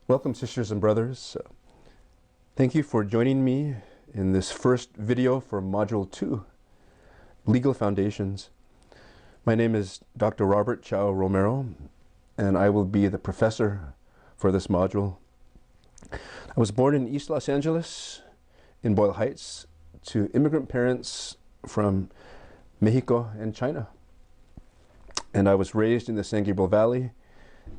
Welcome, sisters and brothers. Thank you for joining me in this first video for Module 2, Legal Foundations. My name is Dr. Robert Chao Romero, and I will be the professor for this module. I was born in East Los Angeles, in Boyle Heights, to immigrant parents from Mexico and China. And I was raised in the San Gabriel Valley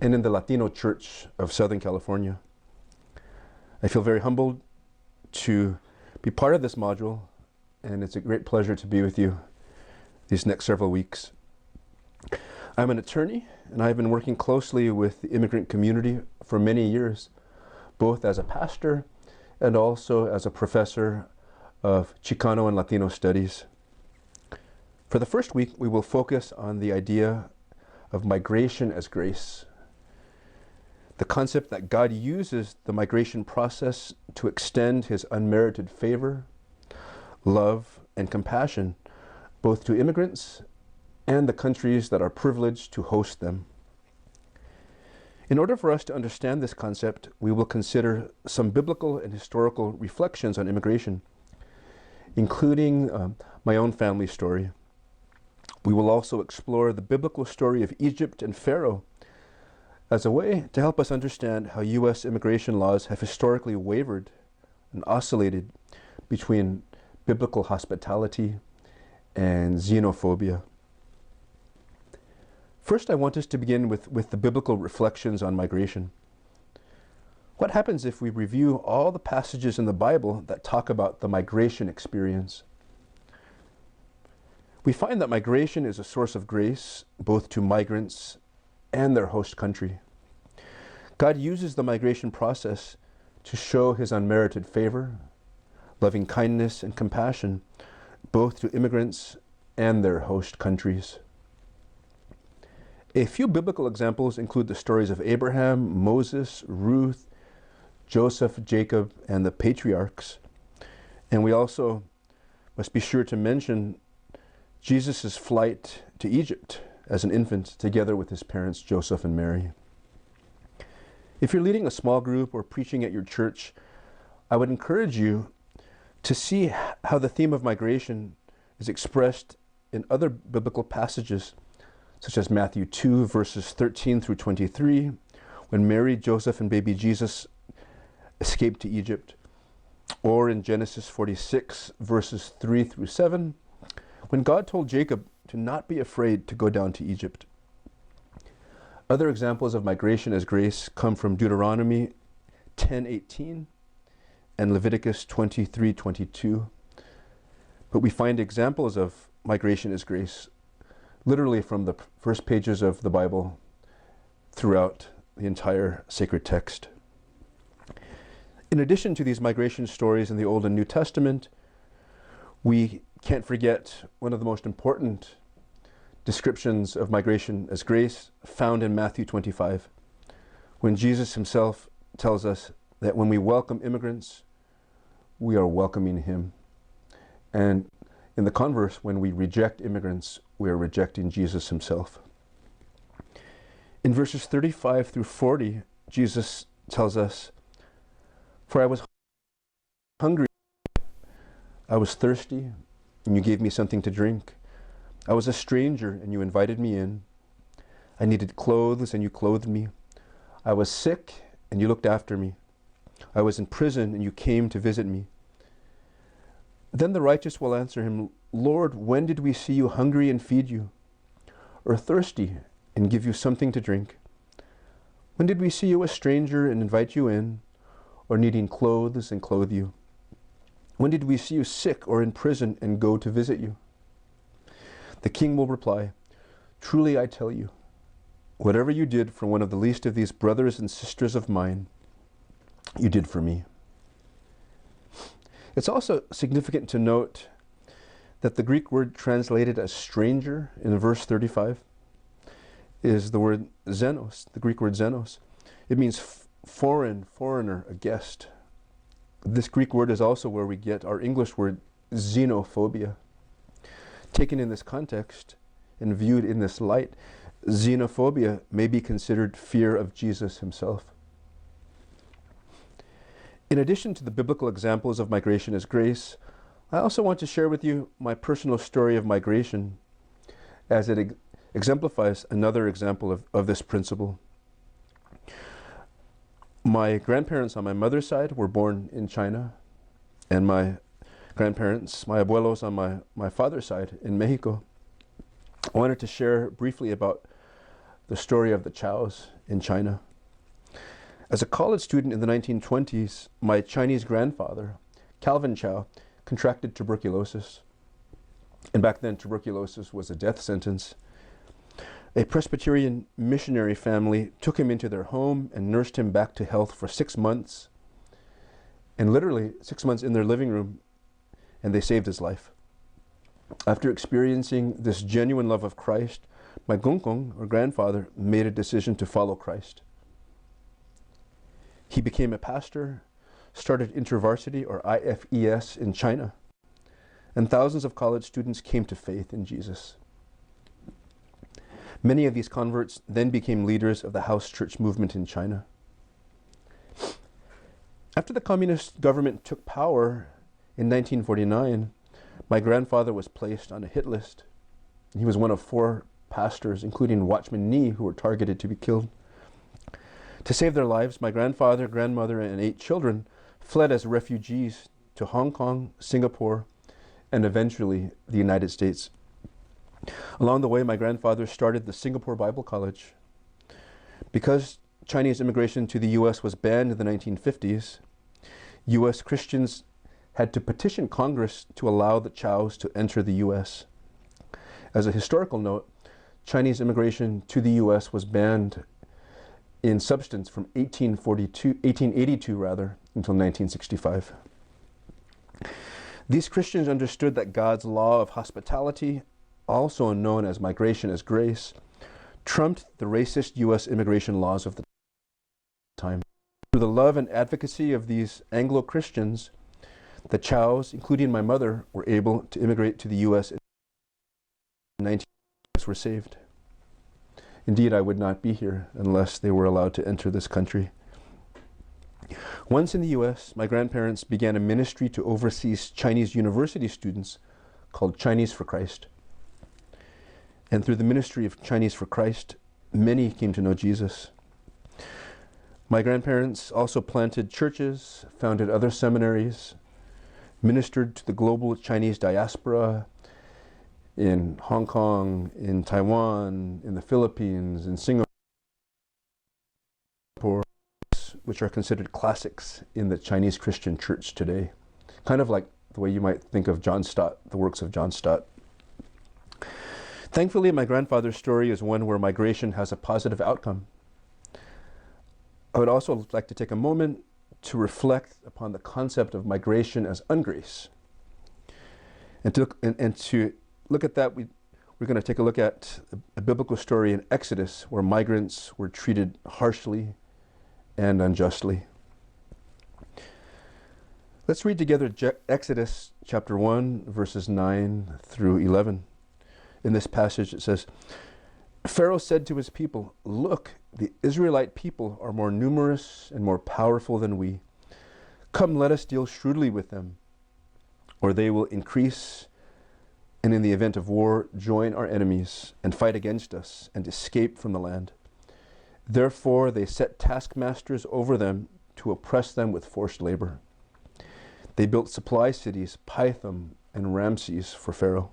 and in the Latino Church of Southern California. I feel very humbled to be part of this module, and it's a great pleasure to be with you these next several weeks. I'm an attorney, and I've been working closely with the immigrant community for many years, both as a pastor and also as a professor of Chicano and Latino studies. For the first week, we will focus on the idea of migration as grace. The concept that God uses the migration process to extend his unmerited favor, love, and compassion, both to immigrants and the countries that are privileged to host them. In order for us to understand this concept, we will consider some biblical and historical reflections on immigration, including my own family story. We will also explore the biblical story of Egypt and Pharaoh as a way to help us understand how U.S. immigration laws have historically wavered and oscillated between biblical hospitality and xenophobia. First, I want us to begin with the biblical reflections on migration. What happens if we review all the passages in the Bible that talk about the migration experience? We find that migration is a source of grace both to migrants and their host country. God uses the migration process to show his unmerited favor, loving kindness, and compassion both to immigrants and their host countries. A few biblical examples include the stories of Abraham, Moses, Ruth, Joseph, Jacob, and the patriarchs. And we also must be sure to mention Jesus' flight to Egypt as an infant together with his parents Joseph and Mary. If you're leading a small group or preaching at your church, I would encourage you to see how the theme of migration is expressed in other biblical passages, such as Matthew 2, verses 13 through 23, when Mary, Joseph, and baby Jesus escaped to Egypt, or in Genesis 46, verses 3 through 7, when God told Jacob to not be afraid to go down to Egypt. Other examples of migration as grace come from Deuteronomy 10:18 and Leviticus 23:22. But we find examples of migration as grace literally from the first pages of the Bible throughout the entire sacred text. In addition to these migration stories in the Old and New Testament, we can't forget one of the most important descriptions of migration as grace found in Matthew 25, when Jesus himself tells us that when we welcome immigrants, we are welcoming him. And in the converse, when we reject immigrants, we are rejecting Jesus himself. In verses 35 through 40, Jesus tells us, "For I was hungry, I was thirsty, and you gave me something to drink. I was a stranger, and you invited me in. I needed clothes, and you clothed me. I was sick, and you looked after me. I was in prison, and you came to visit me." Then the righteous will answer him, "Lord, when did we see you hungry and feed you, or thirsty and give you something to drink? When did we see you a stranger and invite you in, or needing clothes and clothe you? When did we see you sick or in prison and go to visit you?" The king will reply, "Truly I tell you, whatever you did for one of the least of these brothers and sisters of mine, you did for me." It's also significant to note that the Greek word translated as stranger in verse 35 is the word xenos, the Greek word xenos. It means foreign, foreigner, a guest. This Greek word is also where we get our English word xenophobia. Taken in this context and viewed in this light, xenophobia may be considered fear of Jesus himself. In addition to the biblical examples of migration as grace, I also want to share with you my personal story of migration as it exemplifies another example of this principle. My grandparents on my mother's side were born in China, and my grandparents, my abuelos on my father's side in Mexico. I wanted to share briefly about the story of the Chows in China. As a college student in the 1920s, my Chinese grandfather, Calvin Chow, contracted tuberculosis. And back then, tuberculosis was a death sentence. A Presbyterian missionary family took him into their home and nursed him back to health for 6 months. And literally 6 months in their living room, and they saved his life. After experiencing this genuine love of Christ, my gongkong, or grandfather, made a decision to follow Christ. He became a pastor, started InterVarsity, or IFES, in China, and thousands of college students came to faith in Jesus. Many of these converts then became leaders of the house church movement in China. After the communist government took power in 1949, my grandfather was placed on a hit list. He was one of 4 pastors, including Watchman Nee, who were targeted to be killed. To save their lives, my grandfather, grandmother, and 8 children fled as refugees to Hong Kong, Singapore, and eventually the United States. Along the way, my grandfather started the Singapore Bible College. Because Chinese immigration to the U.S. was banned in the 1950s, U.S. Christians had to petition Congress to allow the Chows to enter the U.S. As a historical note, Chinese immigration to the U.S. was banned in substance from 1882 until 1965. These Christians understood that God's law of hospitality, also known as migration as grace, trumped the racist U.S. immigration laws of the time. Through the love and advocacy of these Anglo-Christians, the Chows, including my mother, were able to immigrate to the U.S. in 1960s were saved. Indeed, I would not be here unless they were allowed to enter this country. Once in the U.S., my grandparents began a ministry to overseas Chinese university students called Chinese for Christ. And through the ministry of Chinese for Christ, many came to know Jesus. My grandparents also planted churches, founded other seminaries, ministered to the global Chinese diaspora in Hong Kong, in Taiwan, in the Philippines, in Singapore, which are considered classics in the Chinese Christian church today. Kind of like the way you might think of John Stott, the works of John Stott. Thankfully, my grandfather's story is one where migration has a positive outcome. I would also like to take a moment to reflect upon the concept of migration as ungrace. And to look at that, we're going to take a look at a biblical story in Exodus where migrants were treated harshly and unjustly. Let's read together Exodus chapter 1, verses 9 through 11. In this passage it says, Pharaoh said to his people, "Look, the Israelite people are more numerous and more powerful than we. Come, let us deal shrewdly with them, or they will increase, and in the event of war, join our enemies and fight against us and escape from the land." Therefore they set taskmasters over them to oppress them with forced labor. They built supply cities, Pithom and Ramses, for Pharaoh.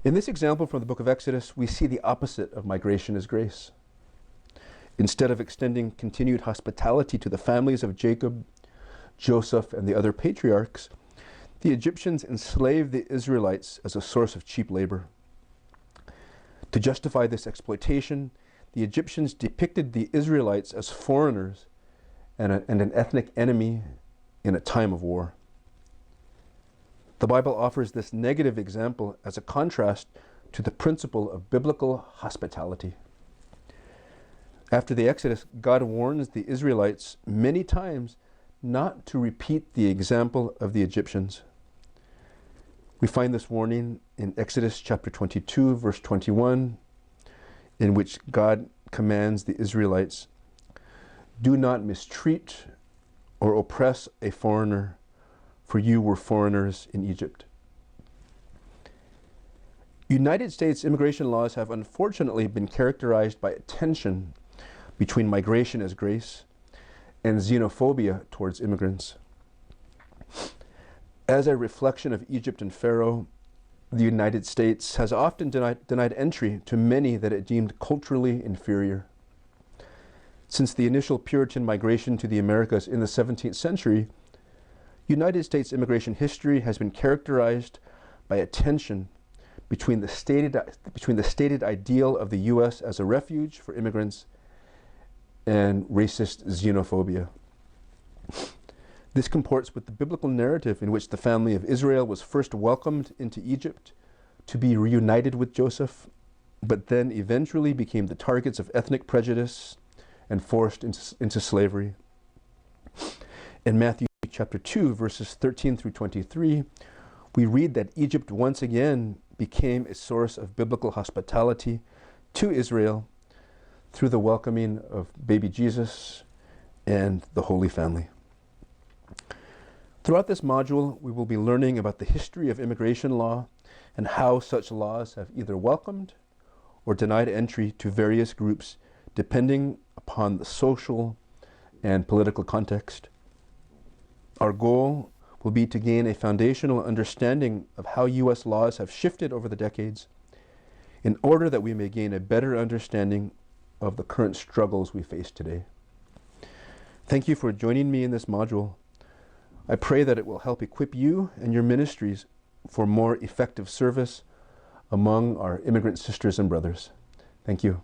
In this example from the book of Exodus, we see the opposite of migration as grace. Instead of extending continued hospitality to the families of Jacob, Joseph, and the other patriarchs, the Egyptians enslaved the Israelites as a source of cheap labor. To justify this exploitation, the Egyptians depicted the Israelites as foreigners and an ethnic enemy in a time of war. The Bible offers this negative example as a contrast to the principle of biblical hospitality. After the Exodus, God warns the Israelites many times not to repeat the example of the Egyptians. We find this warning in Exodus chapter 22, verse 21, in which God commands the Israelites, "Do not mistreat or oppress a foreigner, for you were foreigners in Egypt. United States immigration laws have unfortunately been characterized by a tension between migration as grace and xenophobia towards immigrants. As a reflection of Egypt and Pharaoh, the United States has often denied entry to many that it deemed culturally inferior. Since the initial Puritan migration to the Americas in the 17th century, United States immigration history has been characterized by a tension between the stated ideal of the U.S. as a refuge for immigrants and racist xenophobia. This comports with the biblical narrative in which the family of Israel was first welcomed into Egypt to be reunited with Joseph, but then eventually became the targets of ethnic prejudice and forced into slavery. In Matthew chapter 2, verses 13 through 23, we read that Egypt once again became a source of biblical hospitality to Israel through the welcoming of baby Jesus and the Holy Family. Throughout this module, we will be learning about the history of immigration law and how such laws have either welcomed or denied entry to various groups depending upon the social and political context. Our goal will be to gain a foundational understanding of how U.S. laws have shifted over the decades in order that we may gain a better understanding of the current struggles we face today. Thank you for joining me in this module. I pray that it will help equip you and your ministries for more effective service among our immigrant sisters and brothers. Thank you.